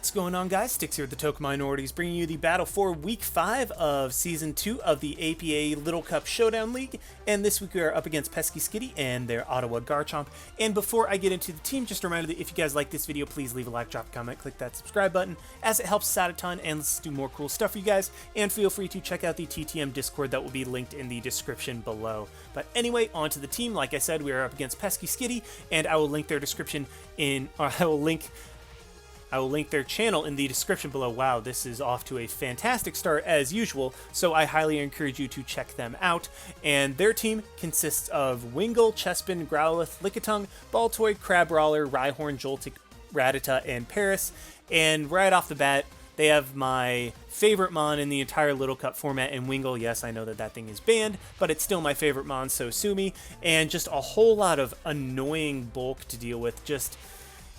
What's going on, guys? Sticks here at TheTokenMinorities, bringing you the battle for Week 5 of Season 2 of the APA Little Cup Showdown League. And this week we are up against PeskySkitty and their Ottawa Garchomp. And before I get into the team, just a reminder that if you guys like this video, please leave a like, drop a comment, click that subscribe button, as it helps us out a ton, and let's do more cool stuff for you guys. And feel free to check out the TTM Discord that will be linked in the description below. But anyway, on to the team. Like I said, we are up against PeskySkitty, and I will link their description in, or I will link their channel in the description below. Wow, this is off to a fantastic start as usual, so I highly encourage you to check them out. And their team consists of Wingull, Chespin, Growlithe, Lickitung, Baltoy, Crabrawler, Rhyhorn, Joltik, Rattata, and Paris. And right off the bat, they have my favorite Mon in the entire Little Cup format in Wingull. Yes, I know that that thing is banned, but it's still my favorite Mon, so sue me. And just a whole lot of annoying bulk to deal with.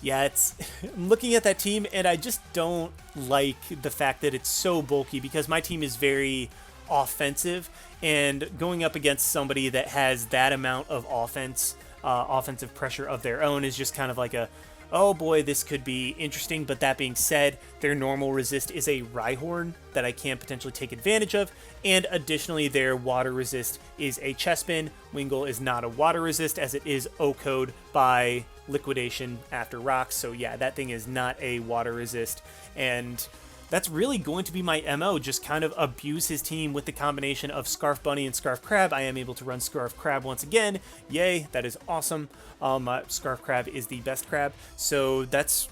Yeah, I'm looking at that team, and I just don't like the fact that it's so bulky, because my team is very offensive, and going up against somebody that has that amount of offensive pressure of their own is just kind of like a, oh boy, this could be interesting. But that being said, their normal resist is a Rhyhorn that I can potentially take advantage of, and additionally their water resist is a Chespin. Wingull is not a water resist, as it is O-code by liquidation after rocks, so yeah, that thing is not a water resist, and that's really going to be my MO, just kind of abuse his team with the combination of Scarf Bunny and Scarf Crab. I am able to run Scarf Crab once again. Yay, that is awesome. Scarf Crab is the best crab, so that's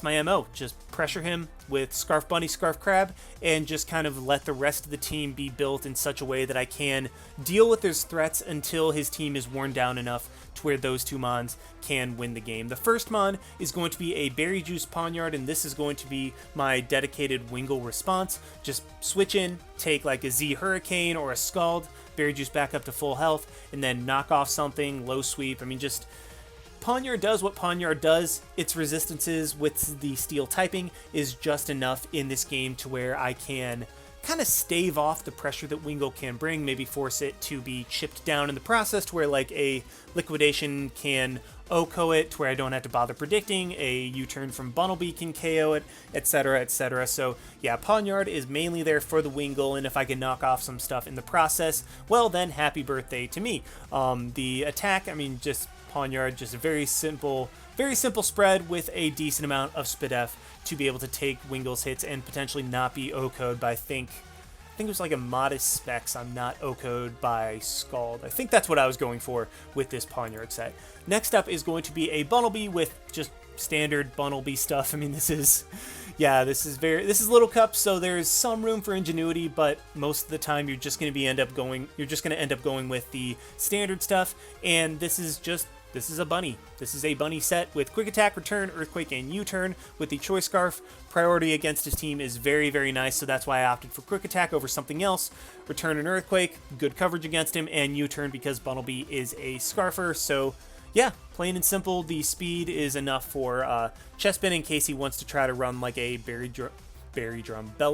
my MO. Just pressure him with Scarf Bunny, Scarf Crab, and just kind of let the rest of the team be built in such a way that I can deal with his threats until his team is worn down enough to where those two Mons can win the game. The first Mon is going to be a Berry Juice Pawniard, and this is going to be my dedicated Wingull response. Just switch in, take like a Z Hurricane or a Scald, Berry Juice back up to full health, and then knock off something, low sweep. I mean, just Pawniard does what Pawniard does. Its resistances with the steel typing is just enough in this game to where I can kind of stave off the pressure that Wingull can bring, maybe force it to be chipped down in the process to where like a liquidation can OHKO it to where I don't have to bother predicting, a U-turn from Bunnelby can KO it, etc, etc. So yeah, Pawniard is mainly there for the Wingull, and if I can knock off some stuff in the process, well then happy birthday to me. The attack, I mean, just Pawniard, just a very simple spread with a decent amount of SPDF to be able to take Wingull's hits and potentially not be O-code by, I think it was like a modest specs. I'm not O-code by Scald. I think that's what I was going for with this Pawniard set. Next up is going to be a Bunnelby with just standard Bunnelby stuff. I mean, this is Little Cup, so there's some room for ingenuity, but most of the time you're just going to end up going with the standard stuff, and this is a bunny. This is a bunny set with Quick Attack, Return, Earthquake, and U-turn with the Choice Scarf. Priority against his team is very, very nice, so that's why I opted for Quick Attack over something else. Return and Earthquake, good coverage against him, and U-turn because Bunnelby is a Scarfer. So yeah, plain and simple, the speed is enough for Chespin in case he wants to try to run like a Belly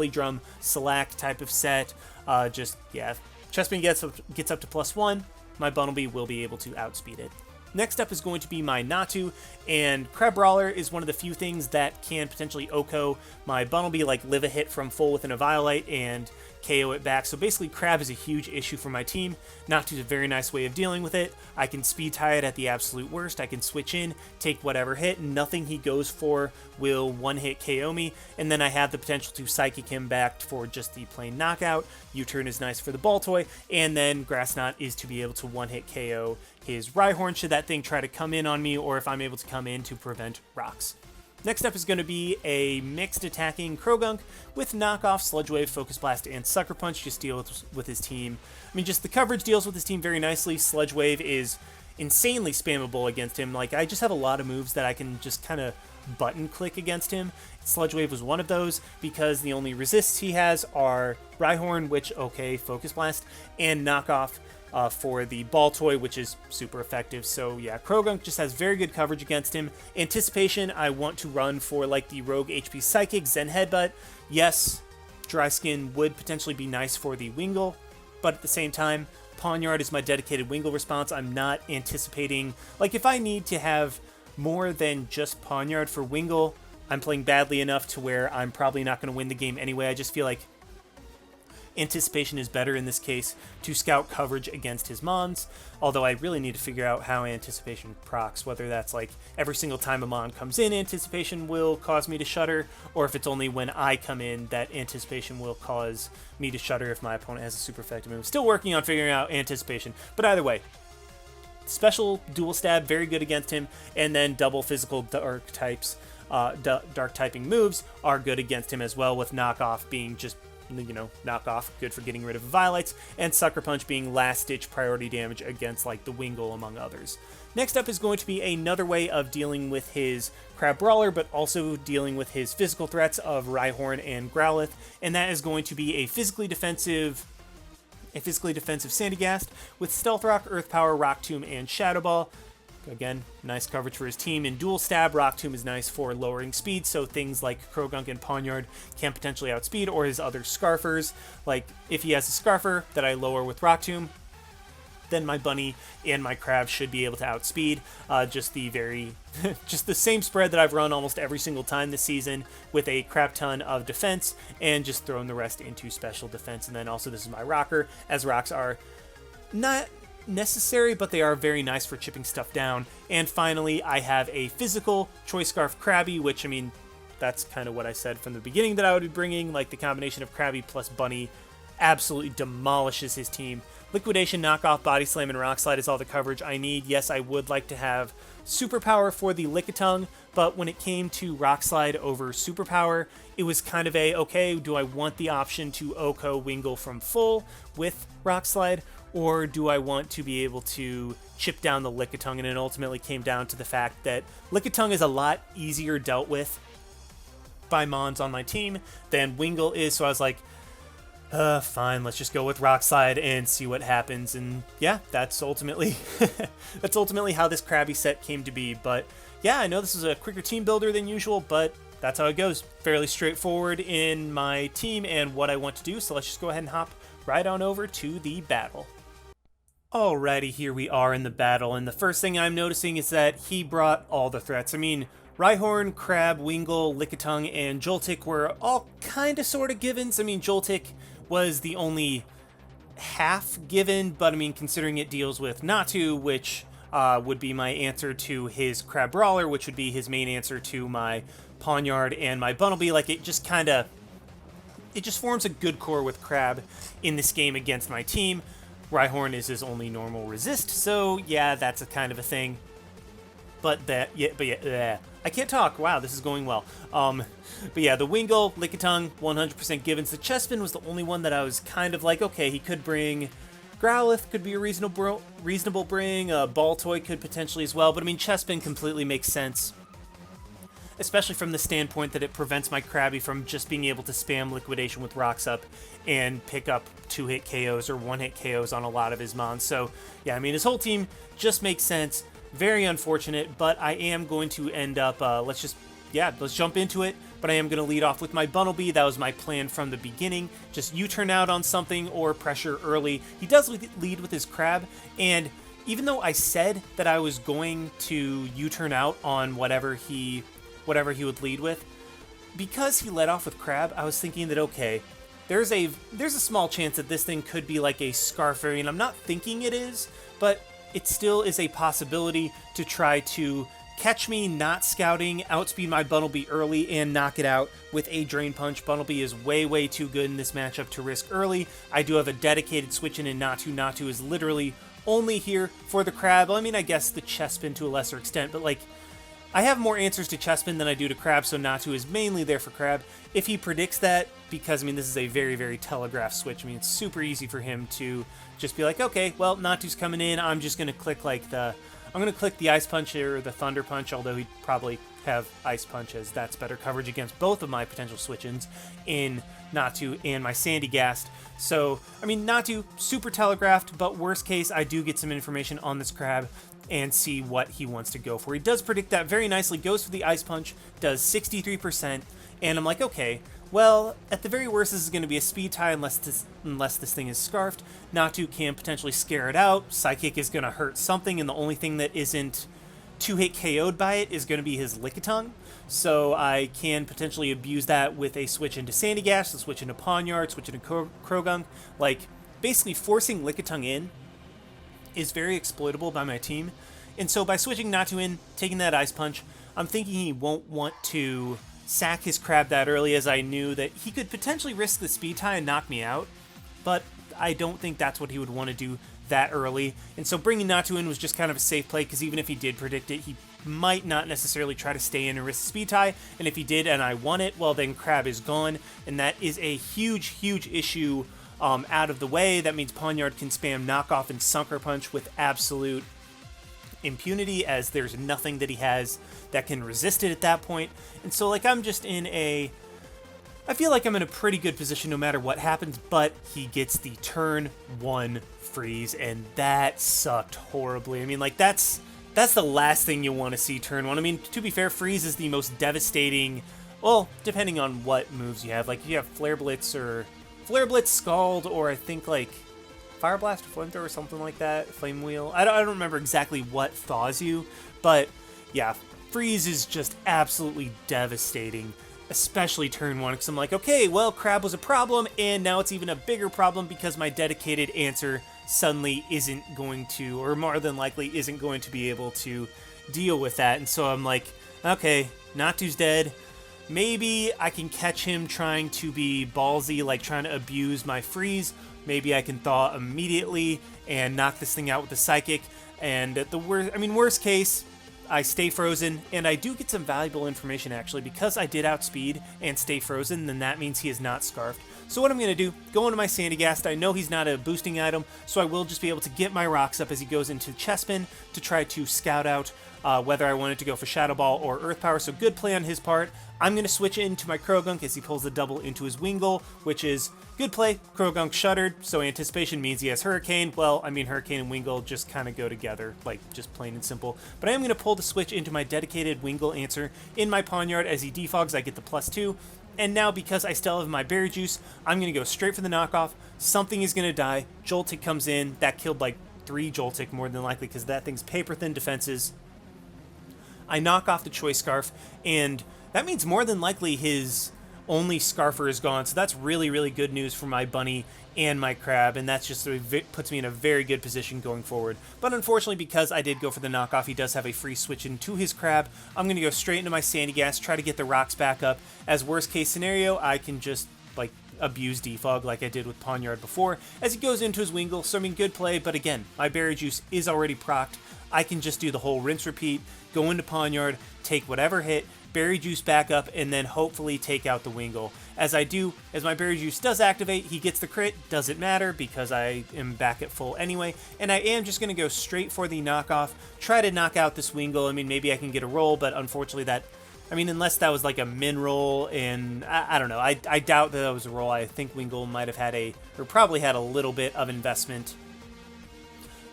Drum, Slack type of set. Chespin gets up to +1, my Bunnelby will be able to outspeed it. Next up is going to be my Natu, and Crabrawler is one of the few things that can potentially OHKO my Bunnelby, like live a hit from full within a Violite and KO it back. So basically, Crab is a huge issue for my team. Natu is a very nice way of dealing with it. I can speed tie it at the absolute worst. I can switch in, take whatever hit, nothing he goes for will one-hit KO me, and then I have the potential to Psychic him back for just the plain knockout. U-turn is nice for the Baltoy, and then Grass Knot is to be able to one-hit KO his Rhyhorn should that thing try to come in on me, or if I'm able to come in to prevent rocks. Next up is going to be a mixed attacking Croagunk with knockoff, Sludge Wave, Focus Blast, and Sucker Punch. Just deals with his team. I mean, just the coverage deals with his team very nicely. Sludge Wave is insanely spammable against him. Like, I just have a lot of moves that I can just kind of button click against him. Sludge Wave was one of those because the only resists he has are Rhyhorn, which, okay, Focus Blast, and knockoff for the Baltoy, which is super effective. So yeah, Croagunk just has very good coverage against him. Anticipation, I want to run for like the Rogue HP Psychic, Zen Headbutt. Yes, Dry Skin would potentially be nice for the Wingull, but at the same time, Pawniard is my dedicated Wingull response. I'm not anticipating, like if I need to have more than just Pawniard for Wingull, I'm playing badly enough to where I'm probably not going to win the game anyway. I just feel like anticipation is better in this case to scout coverage against his mons, although I really need to figure out how anticipation procs, whether that's like every single time a mon comes in, anticipation will cause me to shudder, or if it's only when I come in that anticipation will cause me to shudder if my opponent has a super effective move. Still working on figuring out anticipation, but either way, special dual stab, very good against him, and then double physical dark types, dark typing moves are good against him as well, with knockoff being just, you know, knockoff, good for getting rid of violates, and sucker punch being last-ditch priority damage against like the Wingull, among others. Next up is going to be another way of dealing with his Crab Brawler, but also dealing with his physical threats of Rhyhorn and Growlithe, and that is going to be a physically defensive Sandygast with Stealth Rock, Earth Power, Rock Tomb, and Shadow Ball. Again, nice coverage for his team. In Dual Stab, Rock Tomb is nice for lowering speed, so things like Krogunk and Pawniard can potentially outspeed, or his other Scarfers. Like, if he has a Scarfer that I lower with Rock Tomb, then my Bunny and my Crab should be able to outspeed. Just the same spread that I've run almost every single time this season, with a crap ton of defense, and just throwing the rest into special defense. And then also this is my Rocker, as rocks are not necessary, but they are very nice for chipping stuff down. And finally, I have a physical Choice Scarf Krabby, which, I mean, that's kind of what I said from the beginning that I would be bringing. Like, the combination of Krabby plus Bunny absolutely demolishes his team. Liquidation, Knockoff, Body Slam, and Rock Slide is all the coverage I need. Yes, I would like to have Superpower for the Lickitung, but when it came to Rock Slide over Superpower, it was kind of a, okay, do I want the option to OHKO Wingull from full with Rock Slide, or do I want to be able to chip down the Lickitung? And it ultimately came down to the fact that Lickitung is a lot easier dealt with by mons on my team than Wingull is, so I was like, fine, let's just go with Rock Slide and see what happens. And yeah, that's ultimately how this Krabby set came to be. But yeah, I know this is a quicker team builder than usual, but that's how it goes. Fairly straightforward in my team and what I want to do, so let's just go ahead and hop right on over to the battle. Alrighty, here we are in the battle, and the first thing I'm noticing is that he brought all the threats. I mean, Rhyhorn, Crab, Wingull, Lickitung, and Joltik were all kind of sort of givens. I mean, Joltik was the only half given, but I mean, considering it deals with Natu, which would be my answer to his Crab Brawler, which would be his main answer to my Pawniard and my Bunnelby, like, it just forms a good core with Crab in this game against my team. Rhyhorn is his only normal resist, so yeah, that's a kind of a thing. But I can't talk. Wow, this is going well. But yeah, the Wingull, Lickitung, 100% givens. The Chespin was the only one that I was kind of like, okay, he could bring Growlithe, could be a reasonable bring. Baltoy could potentially as well. But I mean, Chespin completely makes sense, especially from the standpoint that it prevents my Krabby from just being able to spam Liquidation with Rocks Up and pick up 2-hit KOs or 1-hit KOs on a lot of his mons. So yeah, I mean, his whole team just makes sense. Very unfortunate, but I am going to end up, let's jump into it. But I am going to lead off with my Bunnelby. That was my plan from the beginning. Just U-turn out on something or pressure early. He does lead with his Crab, and even though I said that I was going to U-turn out on whatever he would lead with, because he led off with Crab, I was thinking that, okay, there's a small chance that this thing could be like a Scarf variant. I'm not thinking it is, but it still is a possibility to try to catch me not scouting, outspeed my Bunnelby early, and knock it out with a Drain Punch. Bunnelby is way, way too good in this matchup to risk early. I do have a dedicated switch in Natu. Natu is literally only here for the Crab. Well, I mean, I guess the Chespin to a lesser extent, but like, I have more answers to Chespin than I do to Crab, so Natu is mainly there for Crab. If he predicts that, because, I mean, this is a very, very telegraphed switch. I mean, it's super easy for him to just be like, okay, well, Natu's coming in. I'm just going to click, the Ice Punch or the Thunder Punch, although he'd probably have Ice Punch, as that's better coverage against both of my potential switch-ins in Natu and my Sandygast. So, I mean, Natu, super telegraphed, but worst case, I do get some information on this Crab and see what he wants to go for. He does predict that very nicely, goes for the Ice Punch, does 63%, and I'm like, okay, well, at the very worst, this is going to be a speed tie unless this thing is scarfed. Natu can potentially scare it out. Psychic is going to hurt something, and the only thing that isn't 2-hit KO'd by it is going to be his Lickitung. So I can potentially abuse that with a switch into Sandygast, a switch into Pawniard, switch into Krogunk. Like, basically forcing Lickitung in is very exploitable by my team. And so by switching Natu in, taking that Ice Punch, I'm thinking he won't want to sack his Crab that early, as I knew that he could potentially risk the Speed Tie and knock me out. But I don't think that's what he would want to do that early. And so bringing Natu in was just kind of a safe play, because even if he did predict it, he might not necessarily try to stay in and risk Speed Tie. And if he did and I won it, well, then Crab is gone. And that is a huge, huge issue out of the way. That means Pawniard can spam Knockoff and Sucker Punch with absolute impunity, as there's nothing that he has that can resist it at that point. And so, like, I'm just in a... I feel like I'm in a pretty good position no matter what happens, but he gets the turn 1 freeze, and that sucked horribly. I mean, like, that's the last thing you want to see turn 1. I mean, to be fair, freeze is the most devastating, well, depending on what moves you have. Like, you have Flare Blitz, Scald, or I think, like, Fire Blast or Flamethrower or something like that, Flame Wheel. I don't remember exactly what thaws you, but yeah, freeze is just absolutely devastating, especially turn 1, because I'm like, okay, well, Crab was a problem, and now it's even a bigger problem because my dedicated answer suddenly isn't going to, or more than likely isn't going to be able to deal with that. And so I'm like, okay, Natu's dead. Maybe I can catch him trying to be ballsy, like trying to abuse my freeze. Maybe I can thaw immediately and knock this thing out with the Psychic. And at the worst case, I stay frozen, and I do get some valuable information, actually, because I did outspeed and stay frozen. Then that means he is not Scarfed. So what I'm going to do, go into my Sandygast. I know he's not a boosting item, so I will just be able to get my rocks up as he goes into Chespin to try to scout out whether I wanted to go for Shadow Ball or Earth Power. So good play on his part. I'm going to switch into my Krogunk as he pulls the double into his Wingull, which is good play. Krogunk shuttered, so anticipation means he has Hurricane. Well, I mean, Hurricane and Wingull just kind of go together, like, just plain and simple. But I am going to pull the switch into my dedicated Wingull answer in my Pawniard. As he defogs, I get the +2. And now, because I still have my Berry Juice, I'm going to go straight for the knockoff. Something is going to die. Joltik comes in. That killed, like, 3 Joltik, more than likely, because that thing's paper-thin defenses. I knock off the Choice Scarf, and that means more than likely his only Scarfer is gone. So that's really, really good news for my Bunny and my Crab, and that's just puts me in a very good position going forward. But unfortunately, because I did go for the knockoff, he does have a free switch into his Crab. I'm going to go straight into my Sandygast, try to get the rocks back up. As worst case scenario, I can just, like, abuse defog like I did with Pawniard before as he goes into his Wingull. So I mean, good play, but again, my Berry Juice is already procced. I can just do the whole rinse repeat, go into Pawniard, take whatever hit, Berry Juice back up, and then hopefully take out the Wingull. As I do, as my Berry Juice does activate, he gets the crit. Doesn't matter because I am back at full anyway. And I am just going to go straight for the knockoff, try to knock out this Wingull. I mean, maybe I can get a roll, but unfortunately that, I mean, unless that was like a min roll, and I don't know. I doubt that was a roll. I think Wingull might have had or probably had a little bit of investment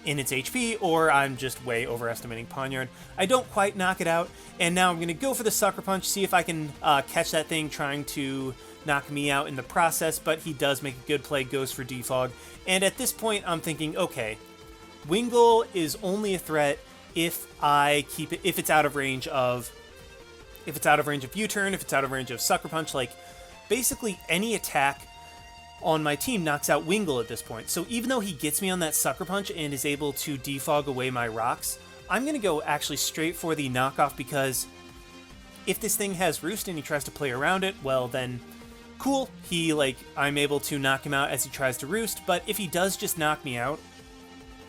in its HP, or I'm just way overestimating Pawniard. I don't quite knock it out, and now I'm going to go for the Sucker Punch, see if I can catch that thing trying to knock me out in the process, but he does make a good play, goes for defog, and at this point I'm thinking, okay, Wingull is only a threat if I keep it, if it's out of range of U-turn, if it's out of range of Sucker Punch. Like, basically any attack on my team knocks out Wingull at this point. So even though he gets me on that Sucker Punch and is able to defog away my rocks, I'm going to go actually straight for the knockoff, because if this thing has Roost and he tries to play around it, well then, cool. I'm able to knock him out as he tries to Roost, but if he does just knock me out,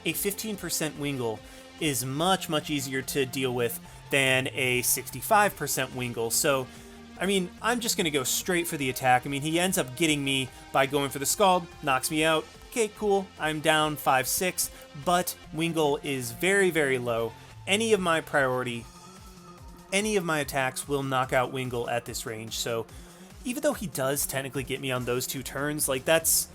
a 15% Wingull is much, much easier to deal with than a 65% Wingull. So I mean, I'm just going to go straight for the attack. I mean, he ends up getting me by going for the Scald, knocks me out. Okay, cool. I'm down 5-6, but Wingull is very, very low. Any of my attacks will knock out Wingull at this range. So even though he does technically get me on those 2 turns, like, that's...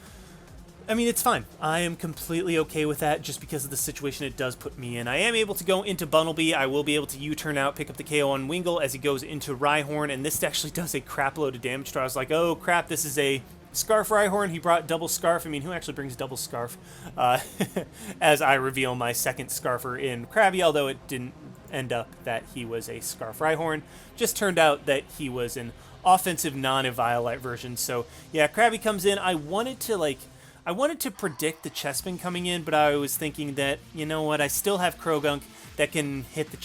I mean, it's fine. I am completely okay with that just because of the situation it does put me in. I am able to go into Bunnelby. I will be able to U-turn out, pick up the KO on Wingull as he goes into Rhyhorn, and this actually does a crap load of damage. So I was like, oh crap, this is a Scarf Rhyhorn. He brought double Scarf. I mean, who actually brings double Scarf? As I reveal my second Scarfer in Krabby, although it didn't end up that he was a Scarf Rhyhorn. Just turned out that he was an offensive non-Eviolite version. So yeah, Krabby comes in. I wanted to predict the Chespin coming in, but I was thinking that, you know what, I still have Krogunk that can hit the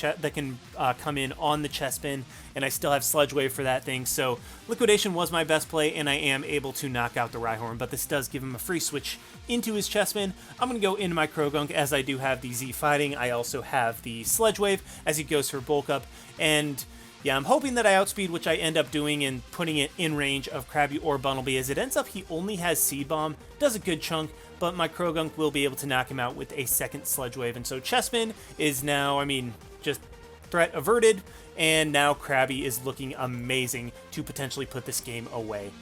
come in on the Chespin, and I still have Sludge Wave for that thing. So Liquidation was my best play, and I am able to knock out the Rhyhorn, but this does give him a free switch into his Chespin. I'm going to go into my Krogunk, as I do have the Z Fighting. I also have the Sludge Wave as he goes for Bulk Up, and yeah, I'm hoping that I outspeed, which I end up doing and putting it in range of Krabby or Bunnelby. As it ends up, he only has Seed Bomb, does a good chunk, but my Krogunk will be able to knock him out with a second Sludge Wave. And so Chespin is now, just threat averted, and now Krabby is looking amazing to potentially put this game away.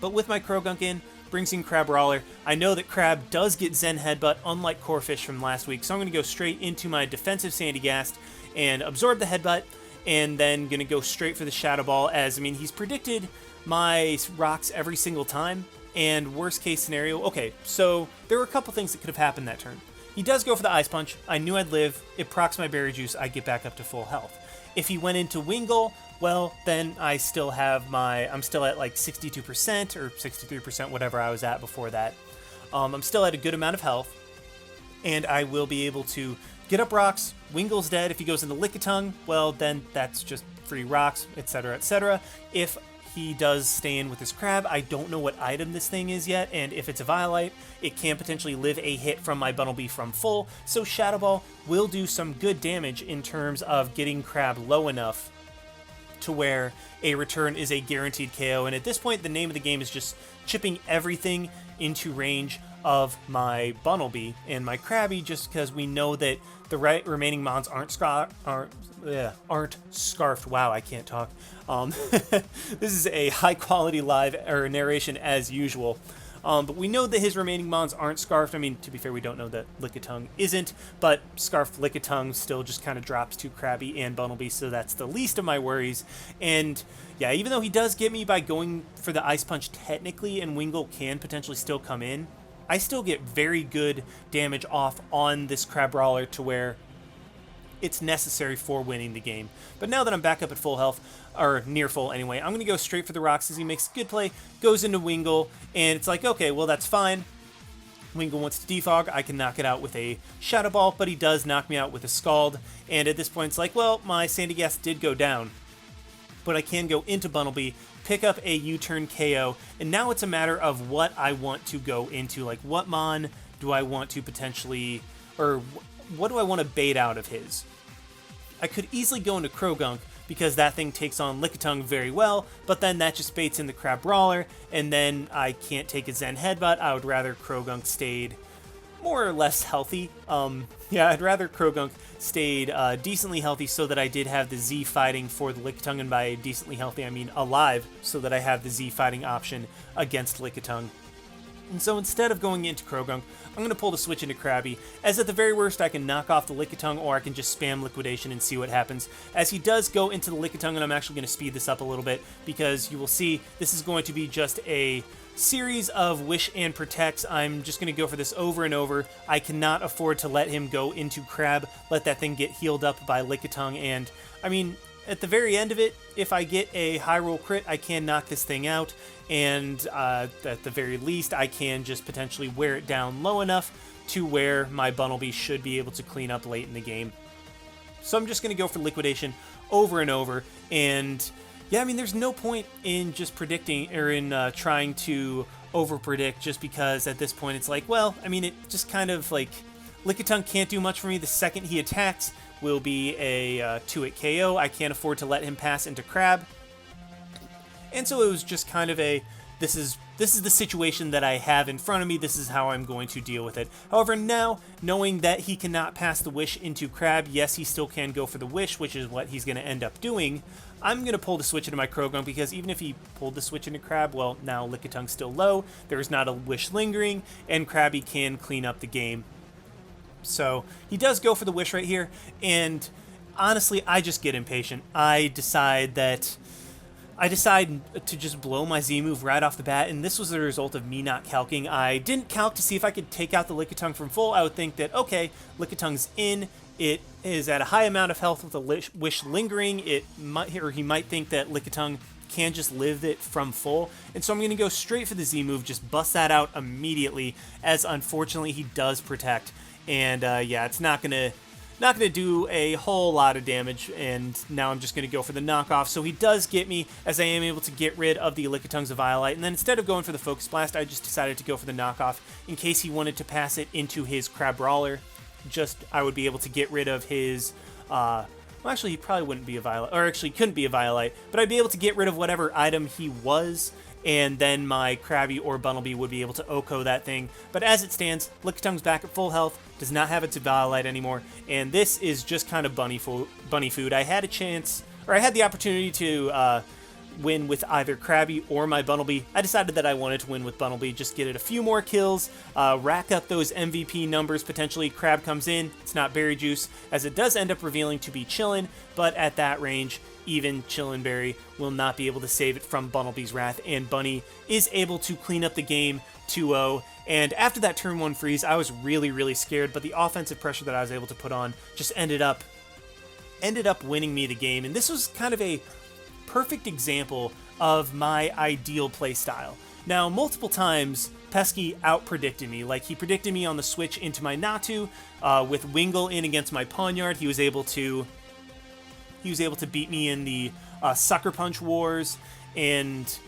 But with my Krogunk in, brings in Crabrawler. I know that Crab does get Zen Headbutt, unlike Corphish from last week, so I'm going to go straight into my defensive Sandygast and absorb the Headbutt, and then going to go straight for the Shadow Ball, as, he's predicted my rocks every single time, and worst case scenario, okay, so there were a couple things that could have happened that turn. He does go for the Ice Punch. I knew I'd live. It procs my Berry Juice. I get back up to full health. If he went into Wingull, well, then I'm still at like 62% or 63%, whatever I was at before that. I'm still at a good amount of health, and I will be able to get up rocks. Wingull's dead. If he goes into Lickitung, well, then that's just free rocks, etc., etc. If he does stay in with his Crab, I don't know what item this thing is yet, and if it's a Violite, it can potentially live a hit from my Bunnelby from full, so Shadow Ball will do some good damage in terms of getting Crab low enough to where a return is a guaranteed KO, and at this point, the name of the game is just chipping everything into range of my Bunnelby and my Krabby, just because we know that the remaining mons aren't scarfed. Wow, I can't talk. This is a high-quality live or narration as usual. But we know that his remaining mons aren't scarfed. To be fair, we don't know that Lickitung isn't, but scarfed Lickitung still just kind of drops to Krabby and Bunnelby, so that's the least of my worries. And yeah, even though he does get me by going for the Ice Punch technically, and Wingull can potentially still come in, I still get very good damage off on this Crabrawler to where it's necessary for winning the game. But now that I'm back up at full health, or near full anyway, I'm going to go straight for the rocks as he makes a good play, goes into Wingull, and it's like, okay, well, that's fine. Wingull wants to defog, I can knock it out with a Shadow Ball, but he does knock me out with a Scald, and at this point it's like, well, my Sandygast did go down, but I can go into Bunnelby, pick up a U-turn KO, and now it's a matter of what I want to go into, like what mon do I want to potentially, or what do I want to bait out of his? I could easily go into Krogunk, because that thing takes on Lickitung very well, but then that just baits in the Crabrawler, and then I can't take a Zen Headbutt. I would rather Krogunk stayed more or less healthy. I'd rather Krogunk stayed decently healthy so that I did have the Z fighting for the Lickitung, and by decently healthy I mean alive, so that I have the Z fighting option against Lickitung. And so instead of going into Krogunk, I'm going to pull the switch into Krabby, as at the very worst I can knock off the Lickitung, or I can just spam Liquidation and see what happens. As he does go into the Lickitung, and I'm actually going to speed this up a little bit, because you will see this is going to be just a series of Wish and Protects. I'm just going to go for this over and over. I cannot afford to let him go into Crab, let that thing get healed up by Lickitung, and at the very end of it, if I get a high roll crit, I can knock this thing out, and at the very least, I can just potentially wear it down low enough to where my Bunnelby should be able to clean up late in the game. So I'm just going to go for Liquidation over and over, and yeah, there's no point in just predicting, or in trying to over-predict, just because at this point it's like, well, it just kind of like, Lickitung can't do much for me. The second he attacks will be a 2-hit KO. I can't afford to let him pass into Crab. And so it was just kind of a, this is the situation that I have in front of me. This is how I'm going to deal with it. However, now, knowing that he cannot pass the Wish into Crab, yes, he still can go for the Wish, which is what he's going to end up doing. I'm going to pull the switch into my Krogunk, because even if he pulled the switch into Crab, well, now Lickitung's still low, there's not a Wish lingering, and Krabby can clean up the game. So he does go for the Wish right here, and honestly, I just get impatient. I decide that I decide to just blow my Z move right off the bat, and this was the result of me not calcing. I didn't calc to see if I could take out the Lickitung from full. I would think that, okay, Lickitung's in, it is at a high amount of health with a Wish lingering. It might, or he might think that Lickitung can just live it from full, and so I'm going to go straight for the Z move, just bust that out immediately, as unfortunately he does protect, and yeah, it's not going to do a whole lot of damage, and now I'm just going to go for the knockoff. So he does get me, as I am able to get rid of the Lickitungs of Violite, and then instead of going for the Focus Blast, I just decided to go for the knockoff in case he wanted to pass it into his Crab Brawler. I would be able to get rid of his, well, actually, he probably wouldn't be a Violite, or actually couldn't be a Violite, but I'd be able to get rid of whatever item he was, and then my Krabby or Bunnelby would be able to OHKO that thing. But as it stands, Lickitung's back at full health, does not have its Violite anymore, and this is just kind of bunny food. I had a chance, or I had the opportunity to win with either Krabby or my Bunnelby. I decided that I wanted to win with Bunnelby, just get it a few more kills, rack up those MVP numbers potentially. Crab comes in, it's not Berry Juice, as it does end up revealing to be Chillin, but at that range, even Chillin Berry will not be able to save it from Bunnelby's wrath, and Bunny is able to clean up the game 2-0. And after that turn 1 freeze, I was really, really scared, but the offensive pressure that I was able to put on just ended up winning me the game, and this was kind of a perfect example of my ideal playstyle. Now, multiple times, Pesky out-predicted me. Like, he predicted me on the switch into my Natu, with Wingull in against my Pawniard. He was able to beat me in the Sucker Punch Wars, and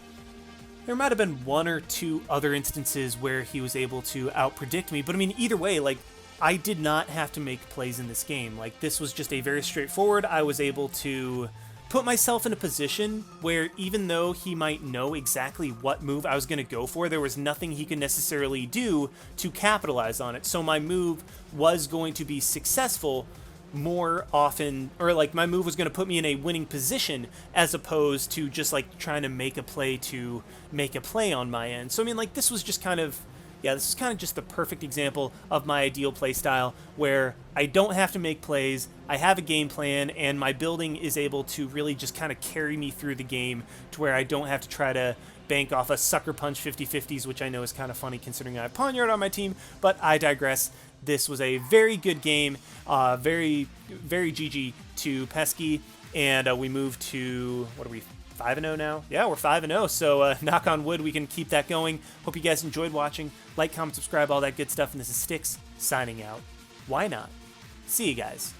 there might have been one or two other instances where he was able to out-predict me, but I mean, either way, like, I did not have to make plays in this game. Like, this was just a very straightforward. I was able to put myself in a position where even though he might know exactly what move I was going to go for, there was nothing he could necessarily do to capitalize on it. So my move was going to be successful more often, or like my move was going to put me in a winning position as opposed to just like trying to make a play on my end. So I mean, like, this was just kind of, yeah, this is kind of just the perfect example of my ideal play style, where I don't have to make plays, I have a game plan, and my building is able to really just kind of carry me through the game to where I don't have to try to bank off a Sucker Punch 50-50s, which I know is kind of funny considering I have Pawniard on my team, but I digress. This was a very good game, very, very GG to Pesky, and we move to, what are we, 5-0 now? Yeah, we're 5-0, so knock on wood, we can keep that going. Hope you guys enjoyed watching. Like, comment, subscribe, all that good stuff, and this is Styx signing out. Why not? See you guys.